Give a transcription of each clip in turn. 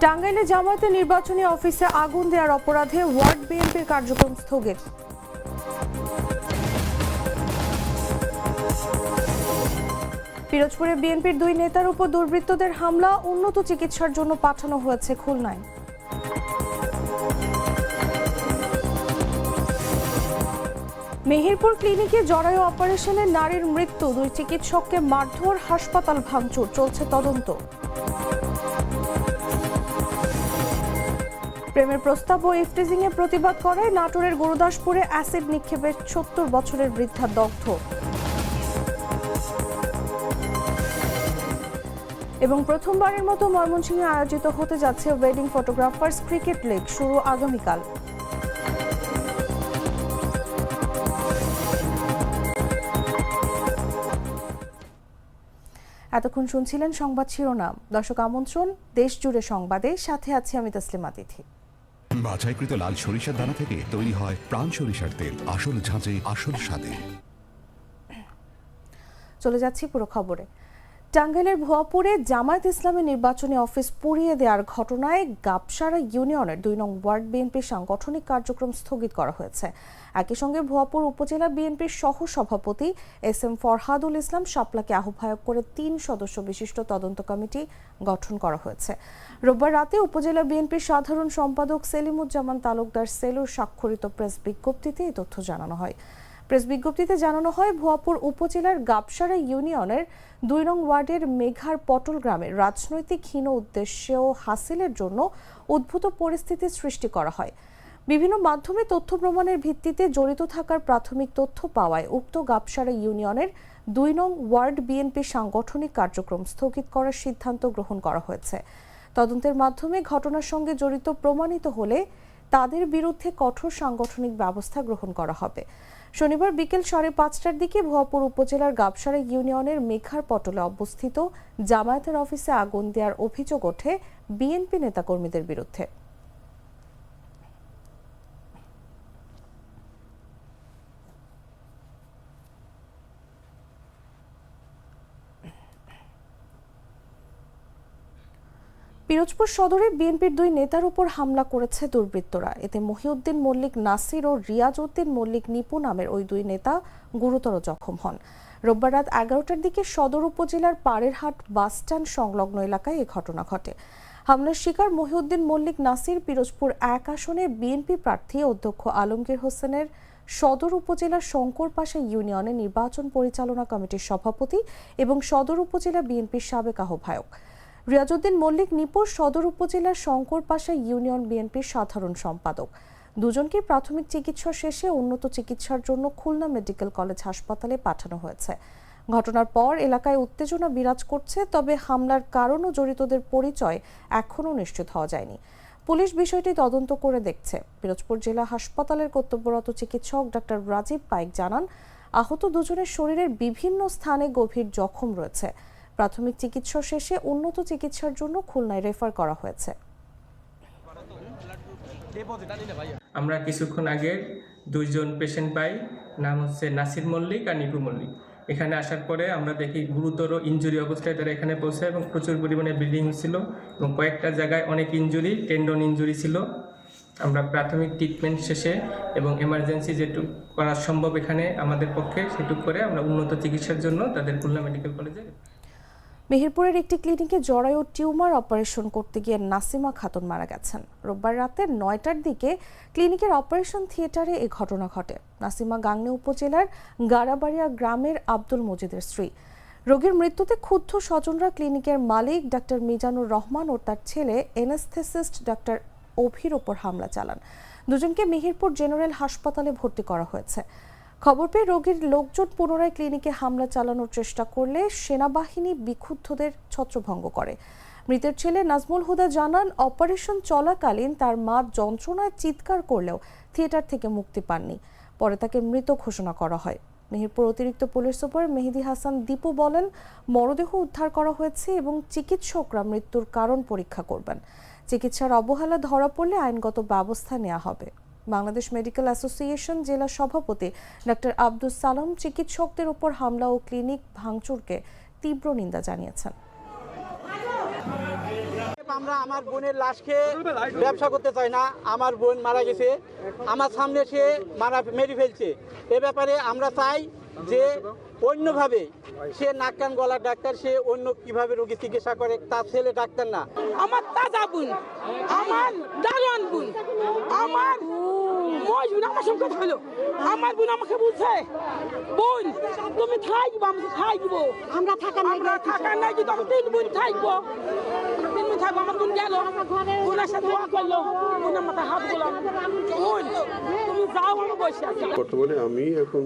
টাঙ্গাইলে জামায়াতের নির্বাচনী অফিসে আগুন দেওয়ার অপরাধে ওয়ার্ড বিএনপির কার্যক্রম স্থগিত। পিরোজপুরে বিএনপির দুই নেতার উপর দুর্বৃত্তদের হামলা, উন্নত চিকিৎসার জন্য পাঠানো হয়েছে খুলনায়। মেহেরপুর ক্লিনিকে জরায়ু অপারেশনে নারীর মৃত্যু, দুই চিকিৎসককে মারধর, হাসপাতাল ভাঙচুর, চলছে তদন্ত। প্রেমের প্রস্তাব ও ইফটিজিং এ প্রতিবাদ করায় নাটোরের গুরুদাসপুরে অ্যাসিড নিক্ষেপে ৭০ বছরের বৃদ্ধা দগ্ধ। এবং প্রথমবারের মতো ময়মনসিংহে আয়োজিত হতে যাচ্ছে ওয়েডিং ফটোগ্রাফার্স ক্রিকেট লিগ, শুরু আগামীকাল। এতক্ষণ শুনছিলেন সংবাদ শিরোনাম। দর্শক আমন্ত্রণ দেশ জুড়ে সংবাদে, সাথে আছি আমি তসলিমা তিথি। বাছাইকৃত লাল সরিষার দানা থেকে তৈরি হয় প্রাণ সরিষার তেল, আসল ঝাঁঝে আসল স্বাদে। চলে যাচ্ছি পুরো খবরে। টাঙ্গাইলের ভুয়াপুরে জামায়াত ইসলামের নির্বাচনী অফিস পুড়িয়ে দেওয়ার ঘটনায় গাবসারা ইউনিয়নের ২ নং ওয়ার্ড বিএনপির সাংগঠনিক কার্যক্রম স্থগিত করা হয়েছে। একই সঙ্গে ভুয়াপুর উপজেলা বিএনপির সহ সভাপতি এস.এম. ফরহাদুল ইসলাম শাপলাকে আহ্বায়ক করে ৩ সদস্য বিশিষ্ট তদন্ত কমিটি গঠন করা হয়েছে। রোববার রাতে উপজেলা বিএনপির সাধারণ সম্পাদক সেলিমুজ্জামান তালুকদার সেলুর স্বাক্ষরিত প্রেস বিজ্ঞপ্তিতে এই তথ্য জানানো হয়। প্রেস বিজ্ঞপ্তিতে জানানো হয়, ভুয়াপুর উপজেলার গাবসারা ইউনিয়নের ২ নং ওয়ার্ডের মেঘার পটল গ্রামে রাজনৈতিক হীন উদ্দেশ্য হাসিলের জন্য উদ্ভূত পরিস্থিতি সৃষ্টি করা হয়। বিভিন্ন মাধ্যমে তথ্য প্রমাণের ভিত্তিতে জড়িত থাকার প্রাথমিক তথ্য পাওয়ায় উক্ত গাবসারা ইউনিয়নের ২ নং ওয়ার্ড বিএনপির সাংগঠনিক কার্যক্রম স্থগিত করার সিদ্ধান্ত গ্রহণ করা হয়েছে। তদন্তের মাধ্যমে ঘটনার সঙ্গে জড়িত প্রমাণিত হলে তাদের বিরুদ্ধে কঠোর সাংগঠনিক ব্যবস্থা গ্রহণ করা হবে। শনিবার বিকেল ৫:৩০টার দিকে ভুয়াপুর উপজেলার গাবসারা ইউনিয়নের মেঘার পটলে অবস্থিত জামায়াতের অফিসে আগুন দেওয়ার অভিযোগ ওঠে বিএনপি নেতাকর্মীদের বিরুদ্ধে। পিরোজপুর সদরে বিএনপির ২ নেতার উপর হামলা করেছে দুর্বৃত্তরা। এতে মহিউদ্দিন মল্লিক নাসির ও রিয়াজ উদ্দিন মল্লিক নিপু নামের ওই ২ নেতা গুরুতর জখম হন। রোববার রাত ১১টার দিকে সদর উপজেলার পাড়েরহাট বাসস্ট্যান্ড সংলগ্ন এলাকায় এ ঘটনা ঘটে। হামলার শিকার মহিউদ্দিন মল্লিক নাসির পিরোজপুর ১ আসনে বিএনপি প্রার্থী অধ্যক্ষ আলমগীর হোসেনের সদর উপজেলার শঙ্করপাশা ইউনিয়নে নির্বাচন পরিচালনা কমিটির সভাপতি এবং সদর উপজেলা বিএনপির সাবেক আহ্বায়ক। রিয়াজউদ্দিন মল্লিক নিপুর সদর উপজেলার শঙ্করপাশা ইউনিয়ন বিএনপির সাধারণ সম্পাদক। দুজনকে প্রাথমিক চিকিৎসা শেষে উন্নত চিকিৎসার জন্য খুলনা মেডিকেল কলেজ হাসপাতালে পাঠানো হয়েছে। ঘটনার পর এলাকায় উত্তেজনা বিরাজ করছে, তবে হামলার কারণ ও জড়িতদের পরিচয় এখনও নিশ্চিত হওয়া যায়নি। পুলিশ বিষয়টি তদন্ত করে দেখছে। পিরোজপুর জেলা হাসপাতালের কর্তব্যরত চিকিৎসক ডাক্তার রাজীব পাইক জানান, আহত দুজনের শরীরের বিভিন্ন স্থানে গভীর জখম রয়েছে। প্রাথমিক চিকিৎসা শেষে উন্নত চিকিৎসার জন্য খুলনায় রেফার করা হয়েছে। আমরা কিছুক্ষণ আগে ২ জন পেশেন্ট পাই, নাম হচ্ছে নাসির মল্লিক আর নিপু মল্লিক। এখানে আসার পরে আমরা দেখি গুরুতর ইনজুরি অবস্থায় তারা এখানে পৌঁছায় এবং প্রচুর পরিমাণে ব্লিডিং ছিল এবং কয়েকটা জায়গায় অনেক ইনজুরি, টেন্ডন ইনজুরি ছিল। আমরা প্রাথমিক ট্রিটমেন্ট শেষে এবং এমার্জেন্সি যেটুকু করা সম্ভব এখানে আমাদের পক্ষে সেটুকু করে আমরা উন্নত চিকিৎসার জন্য তাদের খুলনা মেডিকেল কলেজে। মেহেরপুরের একটি ক্লিনিকে জরায়ু টিউমার অপারেশন করতে গিয়ে নাসিমা খাতুন মারা গেছেন। রোববার রাতে ৯টার দিকে ক্লিনিকের অপারেশন থিয়েটারে এ ঘটনা ঘটে। নাসিমা গাংনী উপজেলার গাড়াবাড়িয়া গ্রামের আব্দুল মজিদের স্ত্রী। রোগীর মৃত্যুতে ক্ষুব্ধ স্বজনরা ক্লিনিকের মালিক ডাক্তার মিজানুর রহমান ও তার ছেলে এনেস্থেসিস্ট ডাক্তার অভির ওপর হামলা চালান। দুজনকে মেহেরপুর জেনারেল হাসপাতালে ভর্তি করা হয়েছে। খবর পেয়ে রোগীর লোকজন পুনরায় ক্লিনিকে হামলা চালানোর চেষ্টা করলে সেনাবাহিনী বিক্ষুব্ধদের ছত্রভঙ্গ করে। মৃতের ছেলে নাজমুল হুদা জানান, অপারেশন চলাকালীন তার মা যন্ত্রণায় চিৎকার করলেও থিয়েটার থেকে মুক্তি পাননি। পরে তাকে মৃত ঘোষণা করা হয়। মেহেরপুর অতিরিক্ত পুলিশ সুপার মেহেদি হাসান দীপু বলেন, মরদেহ উদ্ধার করা হয়েছে এবং চিকিৎসকরা মৃত্যুর কারণ পরীক্ষা করবেন। চিকিৎসার অবহেলা ধরা পড়লে আইনগত ব্যবস্থা নেওয়া হবে। বাংলাদেশ মেডিকেল অ্যাসোসিয়েশন জেলা সভাপতি ডাক্তার আব্দুস সালাম চিকিৎসকদের উপর হামলা ও ক্লিনিক ভাঙচুরকে তীব্র নিন্দা জানিয়েছেন। আমরা আমার বোনের লাশকে ব্যবসা করতে চাই না। আমার বোন মারা গেছে, আমার সামনে সে মেরে ফেলছে। এ ব্যাপারে আমরা চাই যে অন্যভাবে সে নাক কান গলার ডাক্তার, সে অন্য কিভাবে রোগী চিকিৎসা করে, তার ছেলে ডাক্তার না। আমার দাদা বোন, আমার দারোয়ান বোন, আমার মজুন আমার সঙ্গে কথা হলো। আমার বোন আমাকে বলছে, বোন তুমি থাকবো, আমি থাকবো। আমরা থাকার নাই কিন্তু আমি 3 বোন থাকবো, 3 বোন থাকবো। আমার বোন গেল, বোনের সাথে দোয়া করলো, বোনের মাথায় হাত দিলাম, বোন তুমি যাও, আমি বসে আছি। বর্তমানে আমি এখন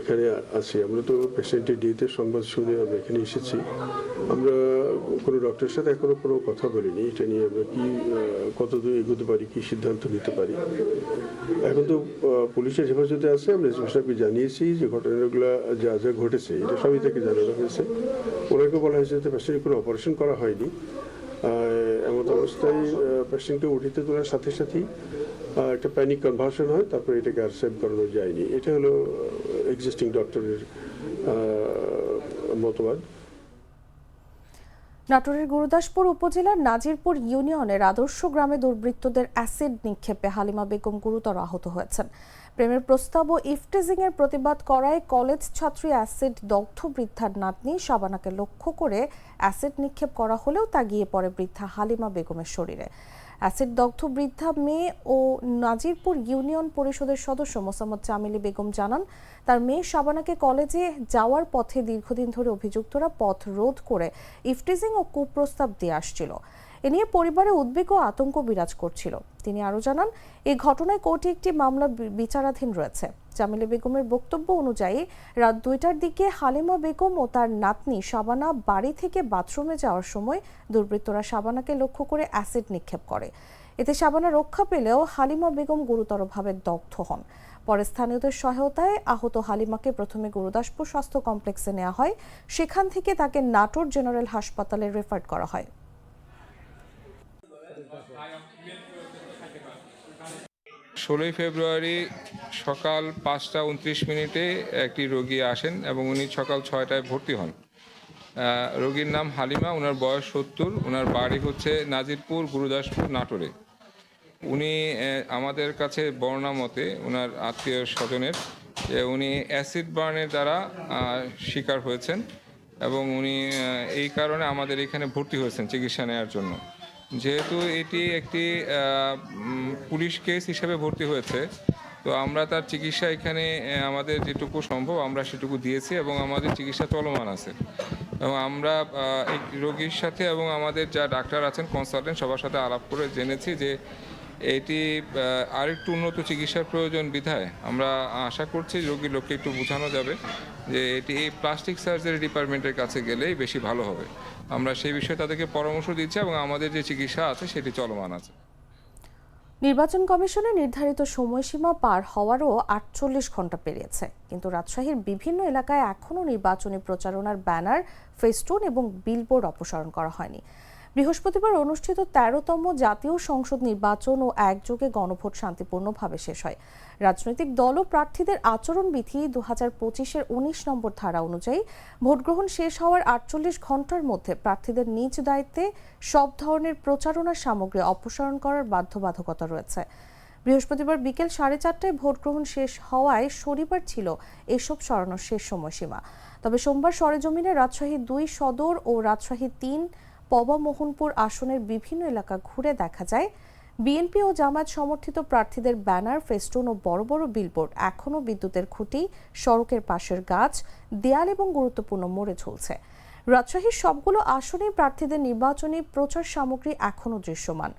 এখানে আছি। আমরা তো পেশেন্টের ডেথের সংবাদ শুনে আমরা এখানে এসেছি। আমরা কোনো ডক্টরের সাথে এখনো কোনো কথা বলিনি এটা নিয়ে আমরা কি কতদূর এগোতে পারি, কি সিদ্ধান্ত নিতে পারি। এখন তো পুলিশের হেফাজতে আছে। আমরা এসপি সাহেবকে জানিয়েছি যে ঘটনাগুলো যা যা ঘটেছে এটা সবই তাকে জানানো হয়েছে। ওনাকে বলা হয়েছে যে পেশেন্টের কোনো অপারেশন করা হয়নি। এমন অবস্থায় পেশেন্টকে উঠিতে তোলার সাথে সাথেই একটা প্যানিক কনভার্সন হয়, তারপরে এটাকে আর সেভ করানো যায়নি। এটা হলো এক্সিস্টিং ডক্টরের মতবাদ। নাটোরের গুরুদাসপুর উপজেলার নাজিরপুর ইউনিয়নের আদর্শ গ্রামে দুর্বৃত্তদের অ্যাসিড নিক্ষেপে হালিমা বেগম গুরুতর আহত হয়েছেন। প্রেমের প্রস্তাব ও ইফটিজিং এর প্রতিবাদ করায় কলেজ ছাত্রী অ্যাসিড দগ্ধ বৃদ্ধার নাতনি শাবানাকে লক্ষ্য করে অ্যাসিড নিক্ষেপ করা হলেও তা গিয়ে পড়ে বৃদ্ধা হালিমা বেগমের শরীরে। অ্যাসিড দগ্ধ বৃদ্ধা মেয়ে ও নাজিরপুর ইউনিয়ন পরিষদের সদস্য মোসাম্মদ জামিলি বেগম জানান, তার মেয়ে শাবানাকে কলেজে যাওয়ার পথে দীর্ঘদিন ধরে অভিযুক্তরা পথ রোধ করে ইফটিজিং ও কুপ্রস্তাব দিয়ে আসছিল। এ নিয়ে পরিবারে উদ্বেগ ও আতঙ্ক বিরাজ করছিল। তিনি আরও জানান, এই ঘটনায় কোর্টে একটি মামলা বিচারাধীন রয়েছে। জামিলি বেগমের বক্তব্য অনুযায়ী রাত 2টার দিকে হালিমা বেগম ও তার নাতনি শাবানা বাড়ি থেকে বাথরুমে যাওয়ার সময় দুর্বৃত্তরা শাবানাকে লক্ষ্য করে অ্যাসিড নিক্ষেপ করে। এতে শাবানা রক্ষা পেলেও হালিমা বেগম গুরুতরভাবে দগ্ধ হন। পরে স্থানীয়দের সহায়তায় আহত হালিমাকে প্রথমে গুরুদাসপুর স্বাস্থ্য কমপ্লেক্সে নেওয়া হয়, সেখান থেকে তাকে নাটোর জেনারেল হাসপাতালে রেফার করা হয়। 16 ফেব্রুয়ারি সকাল 5:29 একটি রোগী আসেন এবং উনি সকাল 6টায় ভর্তি হন। রোগীর নাম হালিমা, ওনার বয়স 70, ওনার বাড়ি হচ্ছে নাজিরপুর গুরুদাসপুর নাটোরে। উনি আমাদের কাছে বর্ণনা মতে ওনার আত্মীয় স্বজনের যে উনি অ্যাসিড বার্নের দ্বারা শিকার হয়েছেন এবং উনি এই কারণে আমাদের এখানে ভর্তি হয়েছেন চিকিৎসা নেওয়ার জন্য। যেহেতু এটি একটি পুলিশ কেস হিসেবে ভর্তি হয়েছে, তো আমরা তার চিকিৎসা এখানে আমাদের যেটুকু সম্ভব আমরা সেটুকু দিয়েছি এবং আমাদের চিকিৎসা চলমান আছে। এবং আমরা এই রোগীর সাথে এবং আমাদের যা ডাক্তার আছেন কনসালটেন্ট সবার সাথে আলাপ করে জেনেছি যে এটি আরেকটু উন্নত চিকিৎসার প্রয়োজন বিধায় আমরা আশা করছি রোগীর লোককে একটু বোঝানো যাবে যে এটি এই প্লাস্টিক সার্জারি ডিপার্টমেন্টের কাছে গেলেই বেশি ভালো হবে। আমরা সেই বিষয়ে তাদেরকে পরামর্শ দিচ্ছি এবং আমাদের যে চিকিৎসা আছে সেটি চলমান আছে। নির্বাচন কমিশনের নির্ধারিত সময়সীমা পার হওয়ারও 48 ঘন্টা পেরিয়েছে, কিন্তু রাজশাহীর বিভিন্ন এলাকায় এখনও নির্বাচনী প্রচারণার ব্যানার, ফেস্টুন এবং বিলবোর্ড অপসারণ করা হয়নি। বৃহস্পতিবার অনুষ্ঠিত 13তম জাতীয় সংসদ নির্বাচন ও একযোগে গণভোট শান্তিপূর্ণভাবে শেষ হয়। রাজনৈতিক দল ও প্রার্থীদের আচরণবিধি 2025-এর 19 নম্বর ধারা অনুযায়ী ভোটগ্রহণ শেষ হওয়ার 48 ঘন্টার মধ্যে প্রার্থীদের নিজ দায়িত্বে সব ধরনের প্রচারণার সামগ্রী অপসারণ করার বাধ্যবাধকতা রয়েছে। বৃহস্পতিবার বিকেল 4:30টায় ভোটগ্রহণ শেষ হওয়ায় শনিবার ছিল এসব সরানোর শেষ সময়সীমা। তবে সোমবার সরেজমিনে রাজশাহী 2 সদর ও রাজশাহী 3 পবা মোহনপুর আসনের বিভিন্ন এলাকা ঘুরে দেখা যায় বিএনপি ও জামায়াত সমর্থিত প্রার্থীদের ব্যানার, ফেস্টুন ও বড় বড় বিলবোর্ড এখনও বিদ্যুতের খুঁটি, সড়কের পাশের গাছ, দেয়াল এবং গুরুত্বপূর্ণ মোড়ে ঝুলছে। রাজশাহীর সবগুলো আসনেই প্রার্থীদের নির্বাচনী প্রচার সামগ্রী এখনও দৃশ্যমান।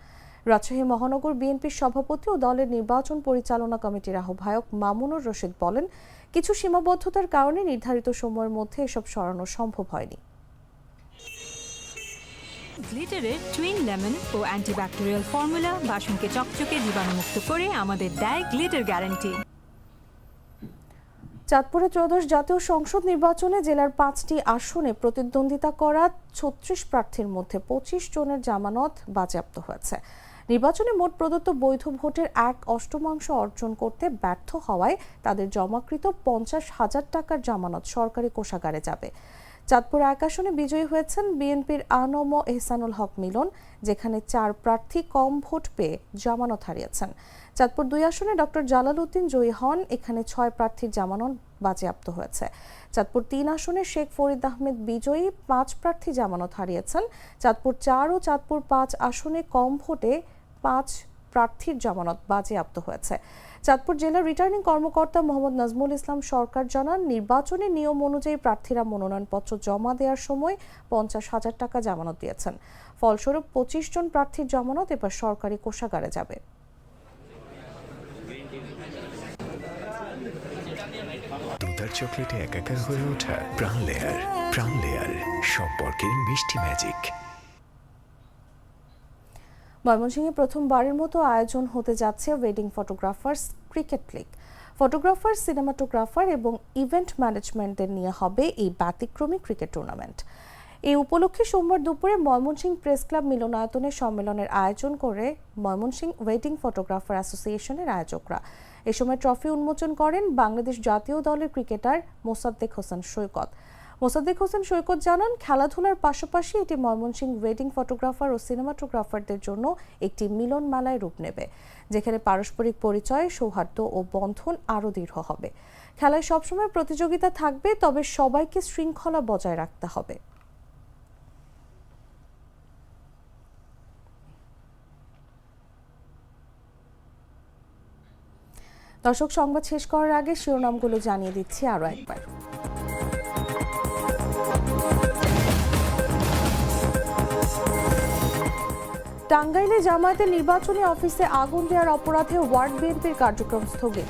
রাজশাহী মহানগর বিএনপির সভাপতি ও দলের নির্বাচন পরিচালনা কমিটির আহ্বায়ক মামুনুর রশিদ বলেন, কিছু সীমাবদ্ধতার কারণে নির্ধারিত সময়ের মধ্যে এসব সরানো সম্ভব হয়নি। গ্লিটারের টুইন লেমন ও অ্যান্টিব্যাকটেরিয়াল ফর্মুলা বাসনকে চকচকে জীবাণুমুক্ত করে আমাদের দেয় গ্লিটার গ্যারান্টি। চাঁদপুরে ত্রয়োদশ জাতীয় সংসদ নির্বাচনে জেলার 5টি আসনে প্রতিদ্বন্দ্বিতা করা 36 প্রার্থীর মধ্যে 25 জনের জামানত বাজেয়াপ্ত হয়েছে। নির্বাচনে মোট প্রদত্ত বৈধ ভোটের 1/8 অর্জন করতে ব্যর্থ হওয়ায় তাদের জমাকৃত 50,000 টাকার জামানত সরকারি কোষাগারে যাবে। চাঁদপুর 1 আসনে বিজয়ী হয়েছেন বিএনপির আনম এহসানুল হক মিলন, যেখানে 4 প্রার্থী কম ভোট পেয়ে জামানত হারিয়েছেন। চাঁদপুর 2 আসনে ডক্টর জালাল উদ্দিন জয়ী হন, এখানে 6 প্রার্থীর জামানত বাজেয়াপ্ত হয়েছে। চাঁদপুর 3 আসনে শেখ ফরিদ আহমেদ বিজয়ী, 5 প্রার্থী জামানত হারিয়েছেন। চাঁদপুর 4 ও চাঁদপুর 5 আসনে কম ভোটে 5 প্রার্থীর জামানত বাজেয়াপ্ত হয়েছে। চাঁদপুর জেলার রিটার্নিং কর্মকর্তা মোহাম্মদ নাজমুল ইসলাম সরকার জানান, নির্বাচনী নিয়ম অনুযায়ী প্রার্থীরা মনোনয়নপত্র জমা দেওয়ার সময় 50,000 টাকা জামানত দিয়েছেন। ফলস্বরূপ 25 জন প্রার্থীর জামানত এবার সরকারি কোষাগারে যাবে। দুধার চকলেটে একাকার হয়ে ওঠা প্রাণ লেয়ার সম্পর্কের মিষ্টি ম্যাজিক। ময়মনসিংহে প্রথমবারের মতো আয়োজন হতে যাচ্ছে wedding photographers cricket league. Photographer, cinematographer এবং ইভেন্ট ম্যানেজমেন্টদের নিয়ে হবে এই ব্যতিক্রমী ক্রিকেট টুর্নামেন্ট। এই উপলক্ষে সোমবার দুপুরে ময়মনসিংহ প্রেস ক্লাব মিলনায়তনে সম্মেলনের আয়োজন করে ময়মনসিংহ ওয়েডিং ফটোগ্রাফার অ্যাসোসিয়েশনের আয়োজকরা। এ সময় ট্রফি উন্মোচন করেন বাংলাদেশ জাতীয় দলের ক্রিকেটার মোসাদ্দেক হোসেন সৈকত। মোসাদ্দেক হোসেন সৈকত জানান, খেলাধুলার পাশাপাশি এটি ময়মনসিংহ ওয়েডিং ফটোগ্রাফার ও সিনেমাটোগ্রাফারদের জন্য একটি মিলন মেলায় রূপ নেবে, যেখানে পারস্পরিক পরিচয়, সৌহার্দ্য ও বন্ধন আরও দৃঢ় হবে। খেলায় সবসময় প্রতিযোগিতা থাকবে, তবে সবাইকে শৃঙ্খলা বজায় রাখতে হবে। দর্শক, সংবাদ শেষ করার আগে শিরোনামগুলো জানিয়ে দিচ্ছি আরও একবার। টাঙ্গাইলে জামায়াতের নির্বাচনী অফিসে আগুন দেওয়ার অপরাধে ওয়ার্ড বিএনপির কার্যক্রম স্থগিত।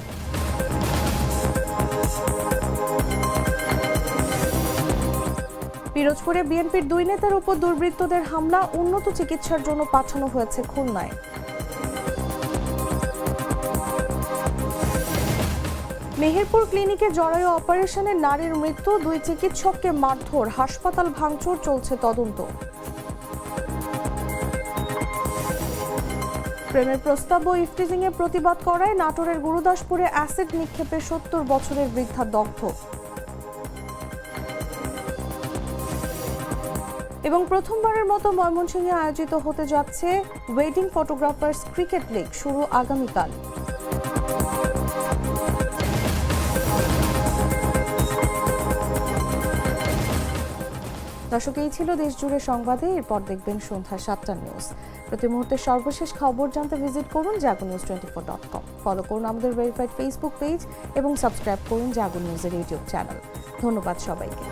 পিরোজপুরে বিএনপির 2 নেতার উপর দুর্বৃত্তদের হামলা, উন্নত চিকিৎসার জন্য পাঠানো হয়েছে খুলনায়। মেহেরপুর ক্লিনিকে জরায়ু অপারেশনে নারীর মৃত্যু, 2 চিকিৎসককে মারধর, হাসপাতাল ভাঙচুর, চলছে তদন্ত। প্রেমের প্রস্তাব ও ইফটিজিং এর প্রতিবাদ করায় নাটোরের গুরুদাসপুরে অ্যাসিড নিক্ষেপে 70 বছরের বৃদ্ধা দগ্ধ। এবং প্রথমবারের মতো ময়মনসিংহে আয়োজিত হতে যাচ্ছে ওয়েডিং ফটোগ্রাফার্স ক্রিকেট লিগ, শুরু আগামীকাল। দর্শক, এই ছিল দেশ জুড়ে সংবাদে। এরপর দেখবেন সন্ধ্যা 7টার নিউজ। প্রতি মুহূর্তের সর্বশেষ খবর জানতে ভিজিট করুন jagonews24.com। ফলো করুন আমাদের ভেরিফাইড ফেসবুক পেজ এবং সাবস্ক্রাইব করুন জাগো নিউজের ইউটিউব চ্যানেল। ধন্যবাদ সবাইকে।